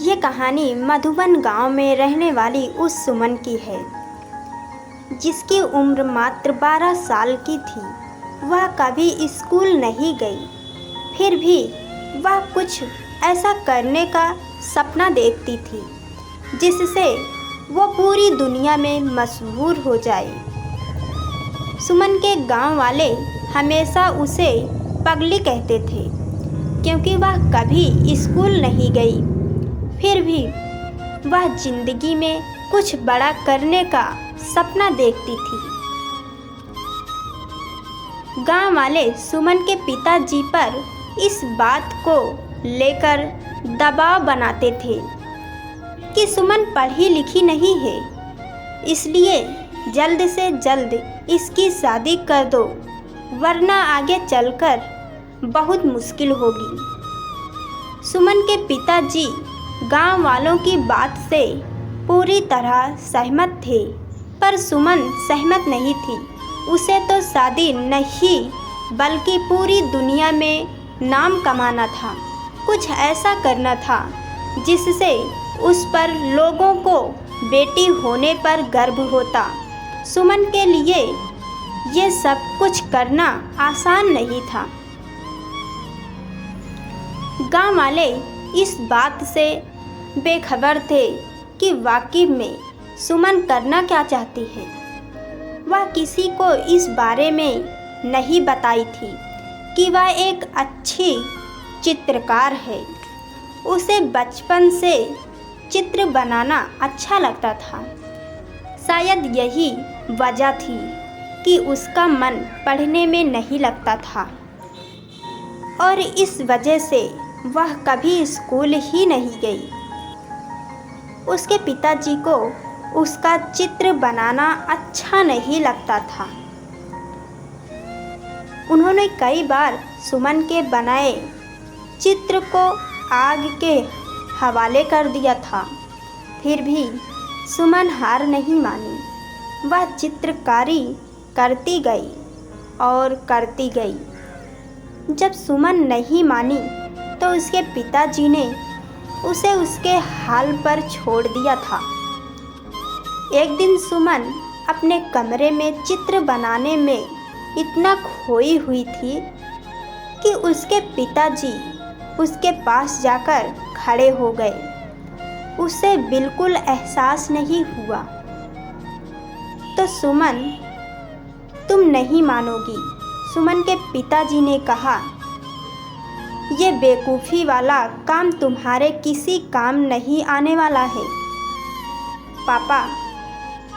ये कहानी मधुबन गांव में रहने वाली उस सुमन की है जिसकी उम्र मात्र 12 साल की थी। वह कभी स्कूल नहीं गई, फिर भी वह कुछ ऐसा करने का सपना देखती थी जिससे वो पूरी दुनिया में मशहूर हो जाए। सुमन के गांव वाले हमेशा उसे पगली कहते थे क्योंकि वह कभी स्कूल नहीं गई, फिर भी वह जिंदगी में कुछ बड़ा करने का सपना देखती थी। गांव वाले सुमन के पिताजी पर इस बात को लेकर दबाव बनाते थे कि सुमन पढ़ी लिखी नहीं है, इसलिए जल्द से जल्द इसकी शादी कर दो, वरना आगे चलकर बहुत मुश्किल होगी। सुमन के पिताजी गांव वालों की बात से पूरी तरह सहमत थे, पर सुमन सहमत नहीं थी। उसे तो शादी नहीं बल्कि पूरी दुनिया में नाम कमाना था, कुछ ऐसा करना था जिससे उस पर लोगों को बेटी होने पर गर्व होता। सुमन के लिए ये सब कुछ करना आसान नहीं था। गांव वाले इस बात से बेखबर थे कि वाकई में सुमन करना क्या चाहती है। वह किसी को इस बारे में नहीं बताई थी कि वह एक अच्छी चित्रकार है। उसे बचपन से चित्र बनाना अच्छा लगता था। शायद यही वजह थी कि उसका मन पढ़ने में नहीं लगता था और इस वजह से वह कभी स्कूल ही नहीं गई। उसके पिताजी को उसका चित्र बनाना अच्छा नहीं लगता था। उन्होंने कई बार सुमन के बनाए चित्र को आग के हवाले कर दिया था, फिर भी सुमन हार नहीं मानी। वह चित्रकारी करती गई और करती गई। जब सुमन नहीं मानी तो उसके पिताजी ने उसे उसके हाल पर छोड़ दिया था। एक दिन सुमन अपने कमरे में चित्र बनाने में इतना खोई हुई थी कि उसके पिताजी उसके पास जाकर खड़े हो गए। उसे बिल्कुल एहसास नहीं हुआ। तो सुमन, तुम नहीं मानोगी, सुमन के पिताजी ने कहा, ये बेवकूफ़ी वाला काम तुम्हारे किसी काम नहीं आने वाला है। पापा,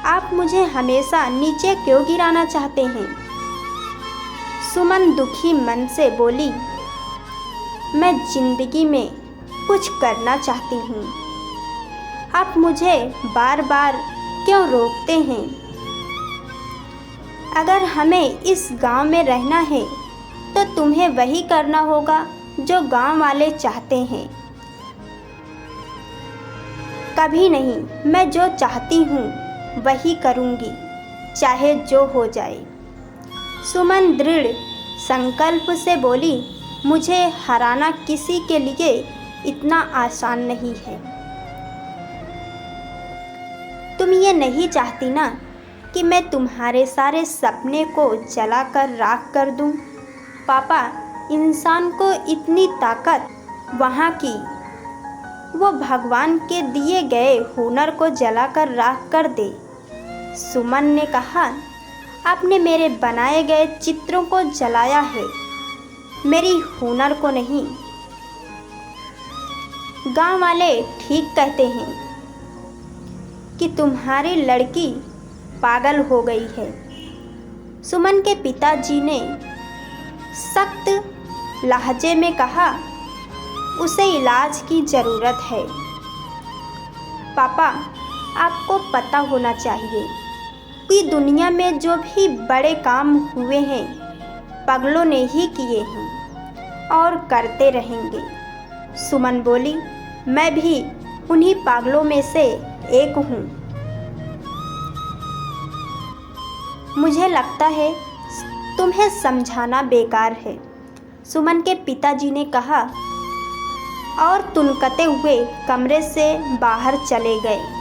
आप मुझे हमेशा नीचे क्यों गिराना चाहते हैं? सुमन दुखी मन से बोली, मैं जिंदगी में कुछ करना चाहती हूँ। आप मुझे बार बार क्यों रोकते हैं? अगर हमें इस गांव में रहना है तो तुम्हें वही करना होगा जो गांव वाले चाहते हैं। कभी नहीं, मैं जो चाहती हूँ वही करूँगी, चाहे जो हो जाए। सुमन दृढ़ संकल्प से बोली, मुझे हराना किसी के लिए इतना आसान नहीं है। तुम ये नहीं चाहती ना कि मैं तुम्हारे सारे सपने को जलाकर राख कर दूं? पापा, इंसान को इतनी ताकत वहाँ की, वो भगवान के दिए गए हुनर को जलाकर राख कर दे। सुमन ने कहा, आपने मेरे बनाए गए चित्रों को जलाया है, मेरी हुनर को नहीं। गांव वाले ठीक कहते हैं कि तुम्हारी लड़की पागल हो गई है। सुमन के पिताजी ने सख्त लहजे में कहा, उसे इलाज की ज़रूरत है। पापा, आपको पता होना चाहिए कि दुनिया में जो भी बड़े काम हुए हैं पागलों ने ही किए हैं और करते रहेंगे। सुमन बोली, मैं भी उन्हीं पागलों में से एक हूँ। मुझे लगता है तुम्हें समझाना बेकार है। सुमन के पिताजी ने कहा, और तुनकते हुए कमरे से बाहर चले गए।